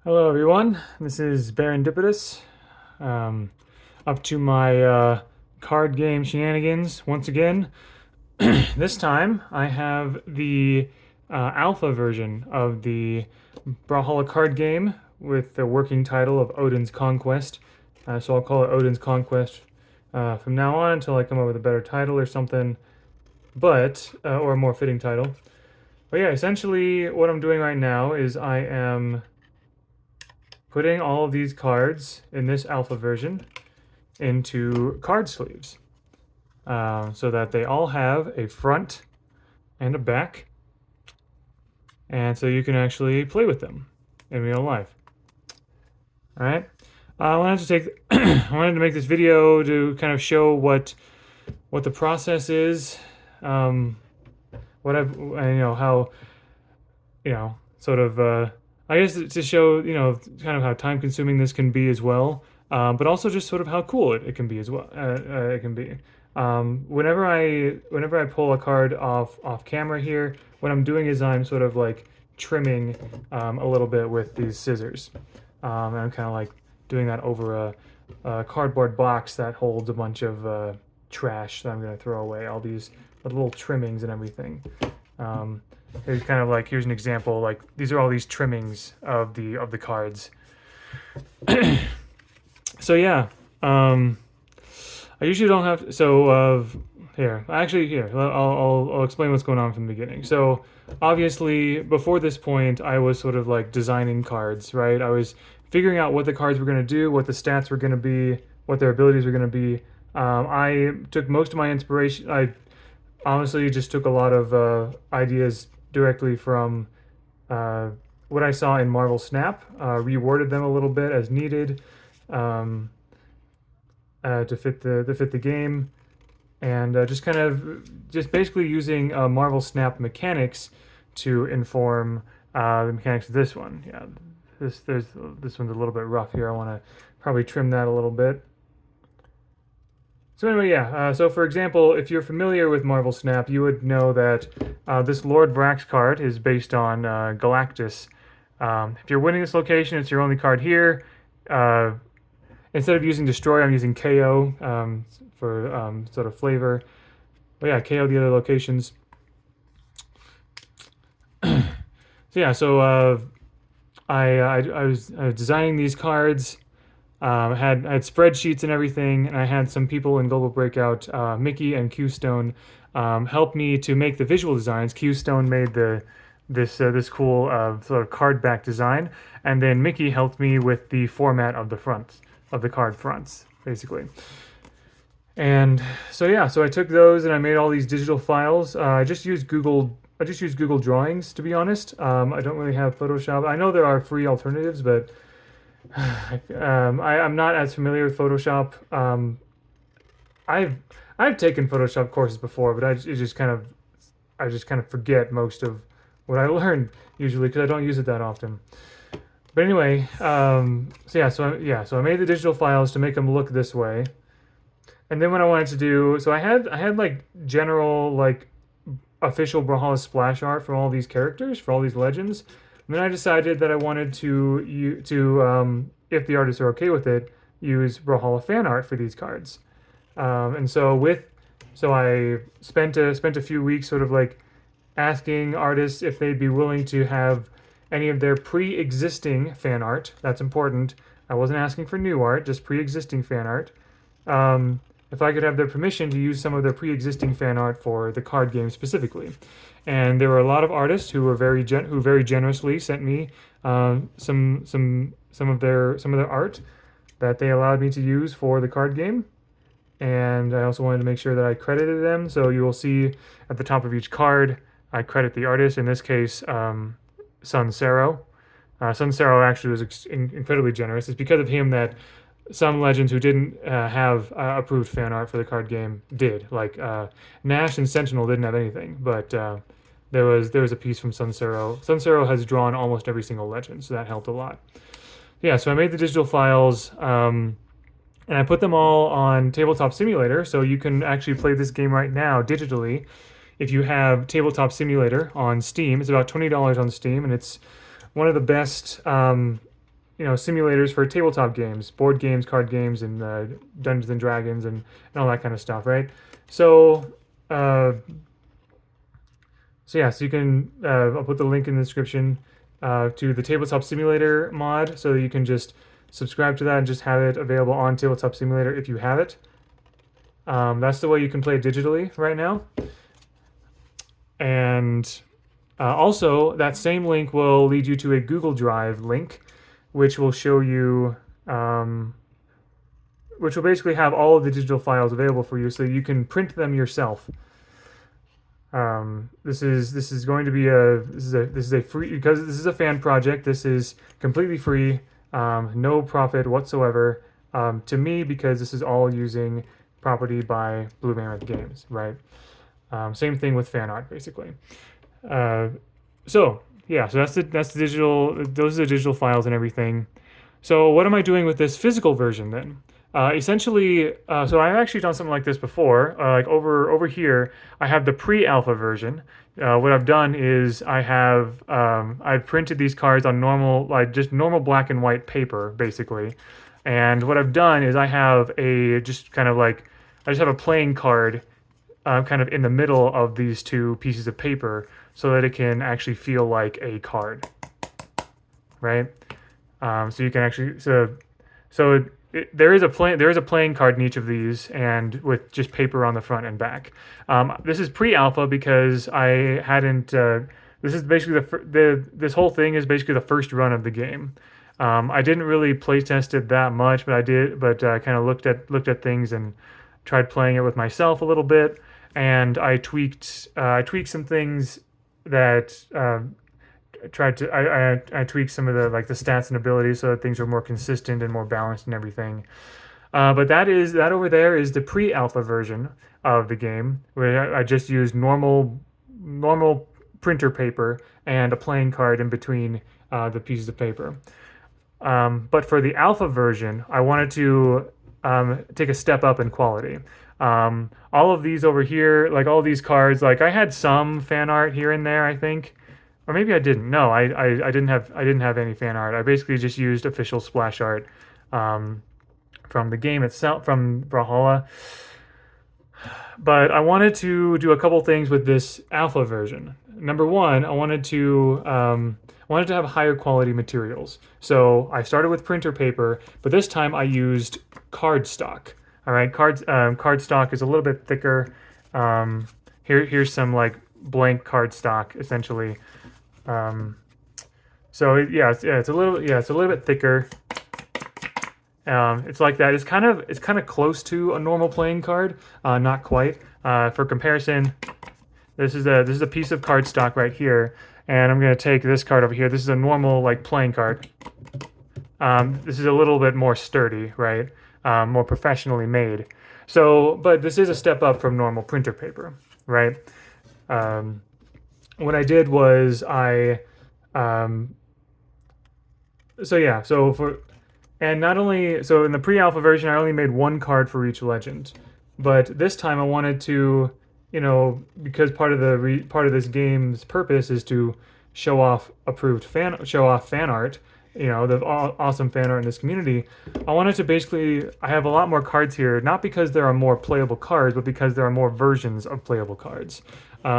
Hello everyone, this is Barendipitous, up to my card game shenanigans once again. This time I have the alpha version of the Brawlhalla card game with the working title of Odin's Conquest. So I'll call it Odin's Conquest from now on until I come up with a better title or something, or a more fitting title. But yeah, essentially what I'm doing right now is I am putting all of these cards in this alpha version into card sleeves so that they all have a front and a back, and so you can actually play with them in real life. All right. I wanted to take I wanted to make this video to kind of show what the process is, what how sort of I guess to show kind of how time consuming this can be as well, but also just sort of how cool it can be as well. It can be. Whenever I pull a card off camera here, what I'm doing is I'm sort of like trimming a little bit with these scissors. And I'm kind of like doing that over a cardboard box that holds a bunch of trash that I'm going to throw away. All these little trimmings and everything. Here's kind of like, here's an example. Like, these are all these trimmings of the cards. So yeah, I usually don't have. Here, I'll explain what's going on from the beginning. So obviously, before this point, I was sort of like designing cards, right? I was figuring out what the cards were going to do, what the stats were going to be, what their abilities were going to be. I took most of my inspiration. I honestly just took a lot of ideas directly from what I saw in Marvel Snap, reworded them a little bit as needed. To fit the game, and just basically using Marvel Snap mechanics to inform the mechanics of this one. Yeah, this one's a little bit rough here. I want to probably trim that a little bit. So anyway, yeah. So for example, if you're familiar with Marvel Snap, you would know that this Lord Brax card is based on Galactus. If you're winning this location, it's your only card here. Instead of using Destroy, I'm using KO for sort of flavor. But yeah, KO the other locations. I was designing these cards. I had spreadsheets and everything, and I had some people in Global Breakout, Mickey and Qstone, help me to make the visual designs. Qstone made this cool sort of card back design, and then Mickey helped me with the format of the fronts of the card fronts, basically. And so yeah, so I took those and I made all these digital files. I just used Google Drawings, to be honest. I don't really have Photoshop. I know there are free alternatives, but I'm not as familiar with Photoshop. I've taken Photoshop courses before, but I just kind of forget most of what I learned usually because I don't use it that often. But anyway, so I made the digital files to make them look this way, and then what I wanted to do, so I had like general like official Brawlhalla splash art for all these characters, for all these legends. And then I decided that I wanted if the artists are okay with it, use Brawlhalla fan art for these cards. So I spent a few weeks sort of like asking artists if they'd be willing to have any of their pre-existing fan art. That's important. I wasn't asking for new art, just pre-existing fan art. If I could have their permission to use some of their pre-existing fan art for the card game specifically. And there were a lot of artists who were very generously sent me some of their art that they allowed me to use for the card game. And I also wanted to make sure that I credited them. So you will see at the top of each card, I credit the artist. In this case, Sun Sero. Sun Sero actually was incredibly generous. It's because of him that some legends who didn't have approved fan art for the card game did. Like Nash and Sentinel didn't have anything, but there was a piece from Sun Sero. Sun Sero has drawn almost every single legend, so that helped a lot. Yeah, so I made the digital files, and I put them all on Tabletop Simulator, so you can actually play this game right now digitally. If you have Tabletop Simulator on Steam, it's about $20 on Steam, and it's one of the best simulators for tabletop games, board games, card games, and Dungeons and Dragons, and all that kind of stuff, right? So so you can I'll put the link in the description to the Tabletop Simulator mod, so you can just subscribe to that and just have it available on Tabletop Simulator if you have it. That's the way you can play it digitally right now. And also, that same link will lead you to a Google Drive link, which will show you, which will basically have all of the digital files available for you, so you can print them yourself. This is going to be this is a free, because this is a fan project. This is completely free, no profit whatsoever to me, because this is all using property by Blue Mammoth Games, right? Same thing with fan art, basically. So yeah, so that's the digital. Those are the digital files and everything. So what am I doing with this physical version then? Essentially, so I've actually done something like this before. Like over here, I have the pre-alpha version. What I've done is I've printed these cards on just normal black and white paper, basically. And what I've done is I just have a playing card kind of in the middle of these two pieces of paper, so that it can actually feel like a card, right? So you can actually there is a playing card in each of these, and with just paper on the front and back. This is pre-alpha because I hadn't. This is basically this whole thing is basically the first run of the game. I didn't really play test it that much, but I did. But kind of looked at things and tried playing it with myself a little bit, and I tweaked some things that. I tweaked some of the stats and abilities so that things were more consistent and more balanced and everything. But that over there is the pre-alpha version of the game, where I just used normal printer paper and a playing card in between the pieces of paper. But for the alpha version, I wanted to take a step up in quality. All of these over here, like all these cards, like I had some fan art here and there, I think. Or maybe I didn't. No, I didn't have any fan art. I basically just used official splash art from the game itself, from Brawlhalla. But I wanted to do a couple things with this alpha version. Number one, I wanted to have higher quality materials. So I started with printer paper, but this time I used cardstock. All right, cardstock is a little bit thicker. Here's some blank cardstock essentially. It's a little bit thicker. It's like that. It's kind of close to a normal playing card, not quite. For comparison, this is a piece of cardstock right here, and I'm gonna take this card over here. This is a normal playing card. This is a little bit more sturdy, right? More professionally made. So, but this is a step up from normal printer paper, right? What I did was so in the pre-alpha version I only made one card for each legend, but this time I wanted to, because part of this game's purpose is to show off fan art, the awesome fan art in this community. I wanted to I have a lot more cards here, not because there are more playable cards, but because there are more versions of playable cards.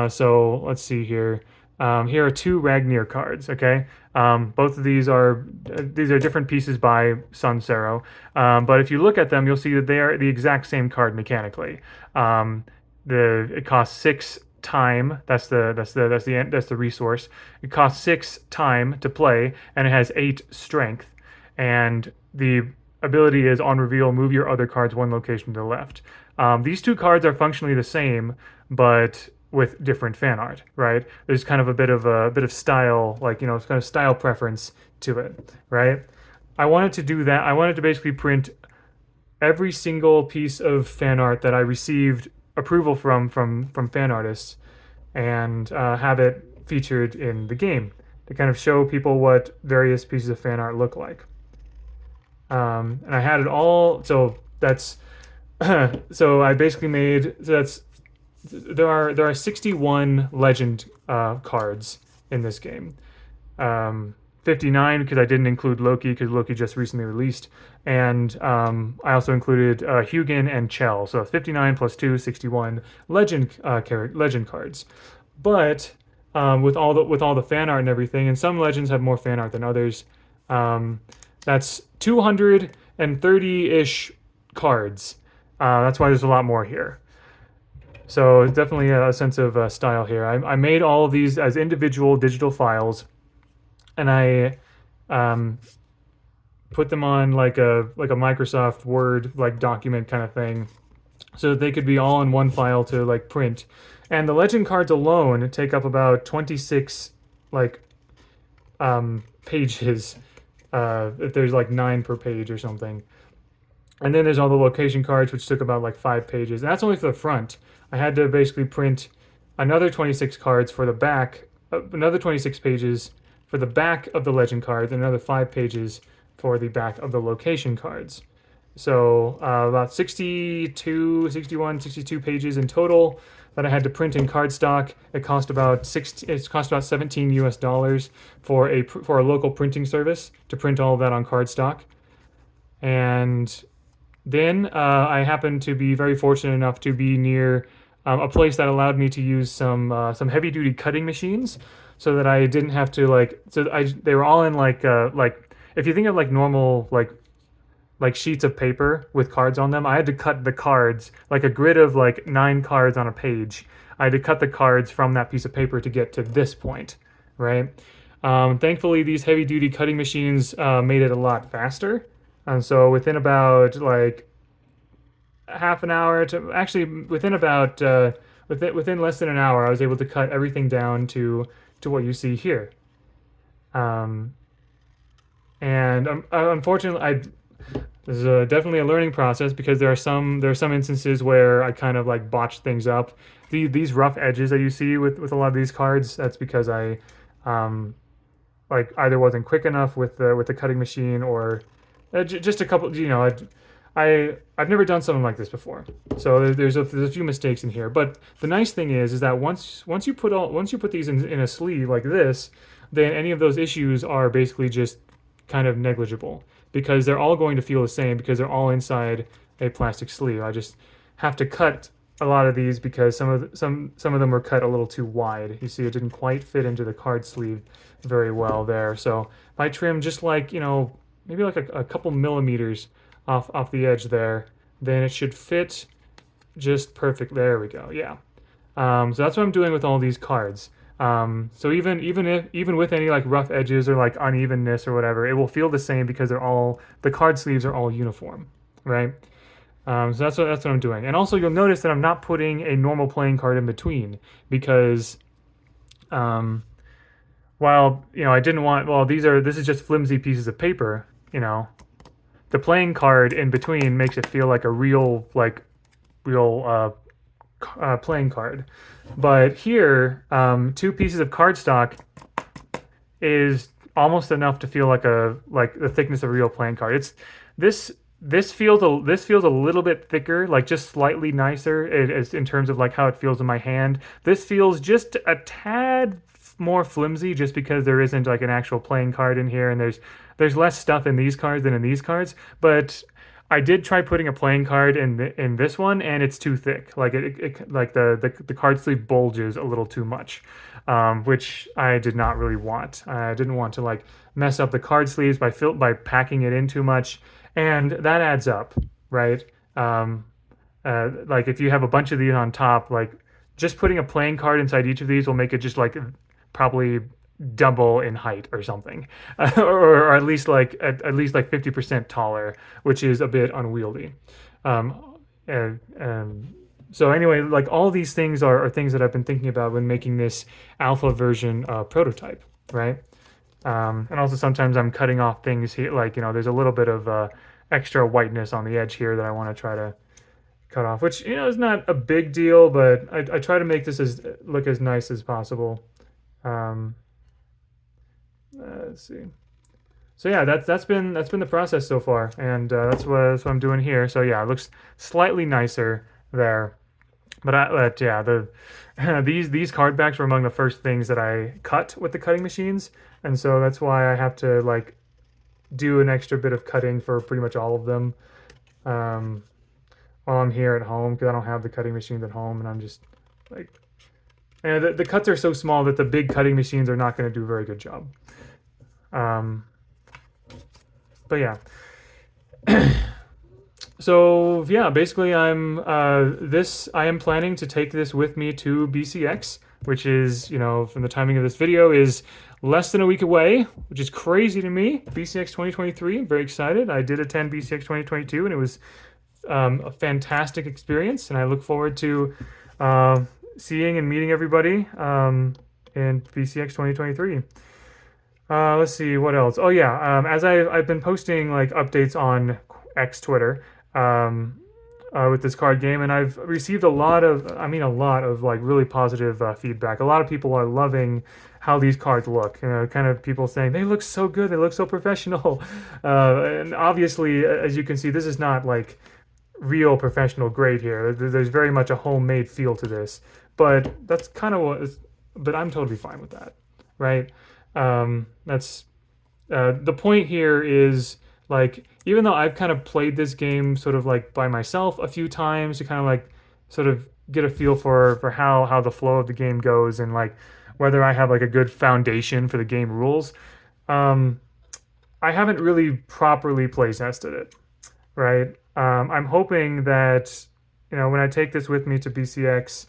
So let's see here. Here are two Ragnir cards, okay? Both of these are different pieces by Sunsero. But if you look at them, you'll see that they are the exact same card mechanically. It costs 6 time. That's the resource. It costs 6 time to play, and it has 8 strength. And the ability is on reveal, move your other cards 1 location to the left. These two cards are functionally the same, but with different fan art, right? There's kind of a bit of style, it's kind of style preference to it, right? I wanted to do that. I wanted to basically print every single piece of fan art that I received approval from fan artists, and have it featured in the game to kind of show people what various pieces of fan art look like. And I had it all. So that's so I basically there are 61 legend cards in this game. 50 59 because I didn't include Loki because Loki just recently released, and I also included Hugin and Chell. So 59 plus 2, 61 legend cards. But with all the fan art and everything, and some legends have more fan art than others. Um, that's 230-ish cards. That's why there's a lot more here. So definitely a sense of style here. I made all of these as individual digital files, and I put them on like a Microsoft Word like document kind of thing, so that they could be all in one file to like print. And the legend cards alone take up about 26 like pages. If there's like 9 per page or something. And then there's all the location cards, which took about like 5 pages. And that's only for the front. I had to basically print another 26 cards for the back, another 26 pages for the back of the legend cards, and another 5 pages for the back of the location cards. So about 62, 61, 62 pages in total that I had to print in cardstock. It cost about $17 US for a local printing service to print all of that on cardstock. And then I happened to be very fortunate enough to be near a place that allowed me to use some heavy duty cutting machines, so that I didn't have to they were all in like if you think of like normal like sheets of paper with cards on them. I had to cut the cards like a grid of like 9 cards on a page. I had to cut the cards from that piece of paper to get to this point, right? Thankfully, these heavy duty cutting machines made it a lot faster. And so within about like half an hour to actually within about within less than an hour, I was able to cut everything down to what you see here. And unfortunately, this is definitely a learning process, because there are some instances where I kind of like botched things up. These rough edges that you see with a lot of these cards, that's because I like either wasn't quick enough with the cutting machine, or just a couple. I've never done something like this before, so there's a few mistakes in here. But the nice thing is that once you put these in a sleeve like this, then any of those issues are basically just kind of negligible, because they're all going to feel the same, because they're all inside a plastic sleeve. I just have to cut a lot of these because some of them were cut a little too wide. You see, it didn't quite fit into the card sleeve very well there. So if I trim just like, maybe like a couple millimeters off the edge there, then it should fit just perfect. There we go. Yeah. So that's what I'm doing with all these cards. So even with any like rough edges or like unevenness or whatever, it will feel the same, because the card sleeves are all uniform, right? So that's what I'm doing. And also, you'll notice that I'm not putting a normal playing card in between, because while I didn't want, this is just flimsy pieces of paper, the playing card in between makes it feel like a real playing card. But here, 2 pieces of cardstock is almost enough to feel like the thickness of a real playing card. This feels a little bit thicker, like just slightly nicer in terms of like how it feels in my hand. This feels just a tad more flimsy, just because there isn't like an actual playing card in here, and there's less stuff in these cards than in these cards. But I did try putting a playing card in this one, and it's too thick. Like the card sleeve bulges a little too much, which I did not really want. I didn't want to like mess up the card sleeves by packing it in too much, and that adds up, right? Like if you have a bunch of these on top, like just putting a playing card inside each of these will make it just like probably double in height or something, or at least like 50% taller, which is a bit unwieldy. So anyway, like all these things are things that I've been thinking about when making this alpha version prototype, right? And also sometimes I'm cutting off things here, like there's a little bit of extra whiteness on the edge here that I want to try to cut off, which is not a big deal, but I try to make this look as nice as possible. Let's see. So yeah, that's been the process so far, and that's what I'm doing here. So yeah, it looks slightly nicer there. But yeah, these card backs were among the first things that I cut with the cutting machines, and so that's why I have to like do an extra bit of cutting for pretty much all of them um, while I'm here at home because I don't have the cutting machines at home, and I'm just like, and the cuts are so small that the big cutting machines are not going to do a very good job. Um, but yeah. So yeah, basically, I am planning to take this with me to BCX, which is from the timing of this video is less than a week away, which is crazy to me. BCX 2023, I'm very excited. I did attend BCX 2022, and it was a fantastic experience, and I look forward to uh, seeing and meeting everybody in BCX 2023. Let's see what else. Oh yeah, as I've been posting like updates on X Twitter with this card game, and I've received a lot of like really positive feedback. A lot of people are loving how these cards look. Kind of people saying they look so good, they look so professional, and obviously, as you can see, this is not like real professional grade here. There's very much a homemade feel to this, but that's kind of what. But I'm totally fine with that, right? That's the point here is like even though I've kind of played this game sort of like by myself a few times to kind of like sort of get a feel for how the flow of the game goes and like whether I have like a good foundation for the game rules. Um, I haven't really properly play tested it, right? I'm hoping that when I take this with me to BCX,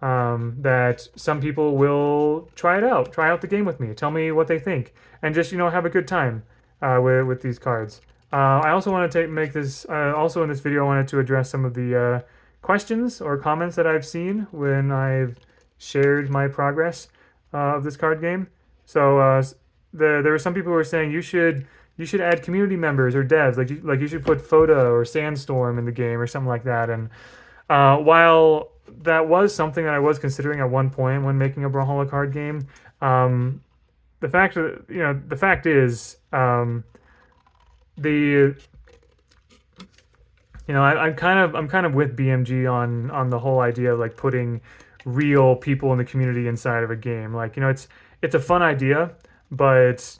that some people will try out the game with me, tell me what they think, and just have a good time with these cards. I also want to make this. Also in this video, I wanted to address some of the questions or comments that I've seen when I've shared my progress of this card game. So there were some people who were saying you should add community members or devs, like you should put Photo or Sandstorm in the game or something like that. And while that was something that I was considering at one point when making a Brawlhalla card game, the fact is the I'm kind of with BMG on the whole idea of like putting real people in the community inside of a game. Like it's a fun idea, but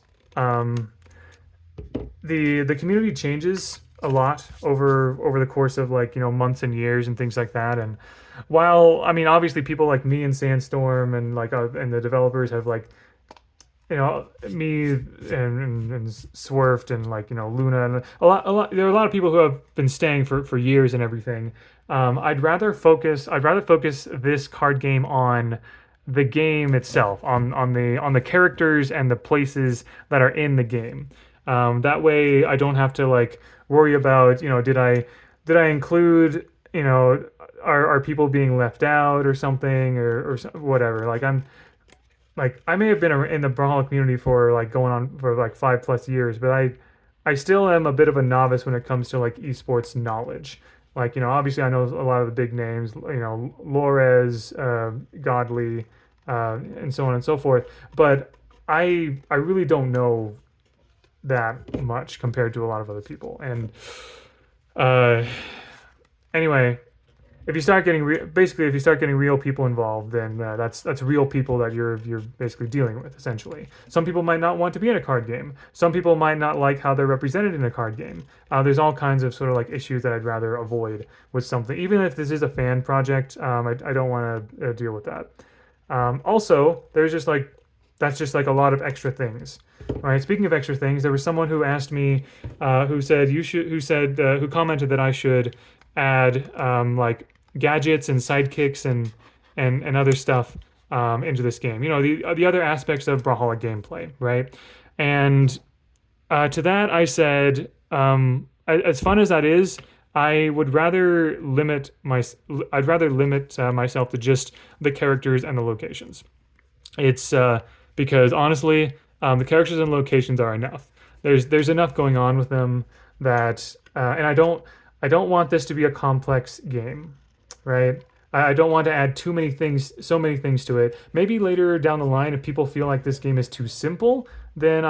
the community changes a lot over the course of like months and years and things like that. And while I mean obviously people like me and Sandstorm and like and the developers have like me and Swerved and like Luna and there are a lot of people who have been staying for years and everything. I'd rather focus this card game on the game itself, on the characters and the places that are in the game. That way I don't have to like worry about did I include are people being left out or something or whatever. Like I may have been in the Brawlhalla community for like going on for like 5+ years, but I still am a bit of a novice when it comes to like esports knowledge. Like obviously I know a lot of the big names, Lores, Godly, and so on and so forth. But I really don't know that much compared to a lot of other people. And uh, anyway, if you start getting if you start getting real people involved, then that's real people that you're basically dealing with essentially. Some people might not want to be in a card game. Some people might not like how they're represented in a card game. There's all kinds of sort of like issues that I'd rather avoid with something. Even if this is a fan project, I don't want to deal with that. Also, there's just like that's just like a lot of extra things. All right. Speaking of extra things, there was someone who asked me, who commented that I should add like gadgets and sidekicks and other stuff into this game. The other aspects of Brawlhalla gameplay, right? And to that I said, as fun as that is, I'd rather limit myself to just the characters and the locations. It's because honestly, the characters and locations are enough. There's enough going on with them that, and I don't want this to be a complex game, right? I don't want to add so many things to it. Maybe later down the line, if people feel like this game is too simple, then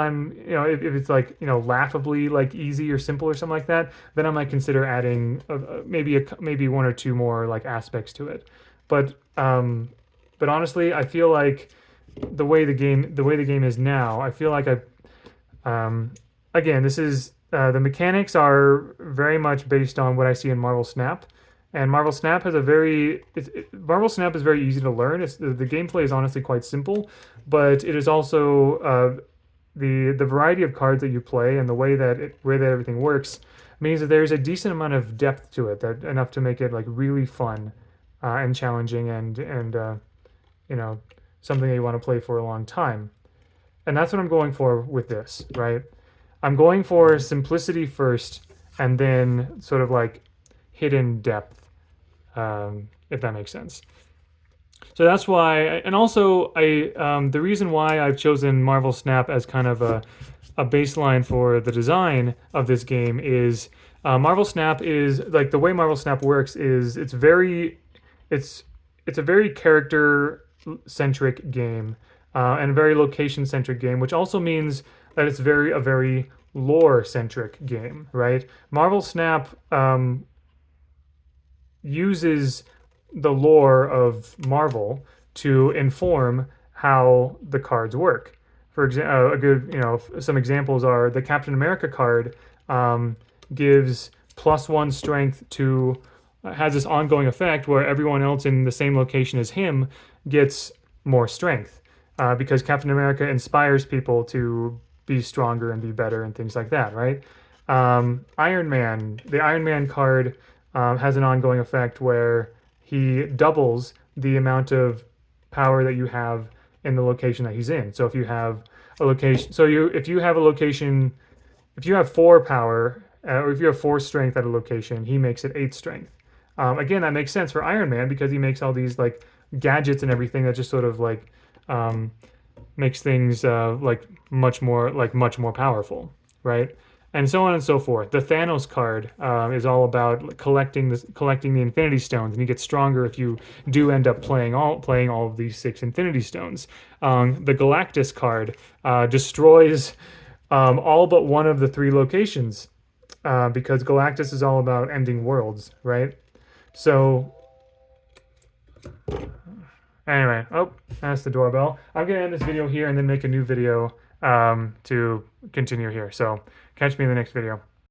if it's like laughably like easy or simple or something like that, then I might consider adding maybe one or two more like aspects to it. But honestly, I feel like the way the game is now, I feel like again, this is the mechanics are very much based on what I see in Marvel Snap, and Marvel Snap has a Marvel Snap is very easy to learn. The gameplay is honestly quite simple, but it is also the variety of cards that you play and the way that everything works means that there's a decent amount of depth to it, that enough to make it like really fun and challenging and you know, something that you want to play for a long time. And that's what I'm going for with this, right? I'm going for simplicity first and then sort of like hidden depth, if that makes sense. So that's why, and also the reason why I've chosen Marvel Snap as kind of a baseline for the design of this game is Marvel Snap is like the way Marvel Snap works is it's it's a very character centric game and a very location centric game, which also means that it's a very lore centric game, right? Marvel Snap uses the lore of Marvel to inform how the cards work. For example, some examples are the Captain America card gives +1 strength to has this ongoing effect where everyone else in the same location as him gets more strength because Captain America inspires people to be stronger and be better and things like that, right? Iron Man, the Iron Man card has an ongoing effect where he doubles the amount of power that you have in the location that he's in. So if you have a location, if you have a location, if you have 4 power or if you have 4 strength at a location, he makes it 8 strength. Again, that makes sense for Iron Man because he makes all these like gadgets and everything that just sort of like makes things like much more powerful, right? And so on and so forth. The Thanos card is all about collecting the Infinity Stones, and you get stronger if you do end up playing all of these 6 Infinity Stones. The Galactus card destroys all but one of the 3 locations because Galactus is all about ending worlds, right? So anyway, oh, that's the doorbell. I'm gonna end this video here and then make a new video to continue here. So catch me in the next video.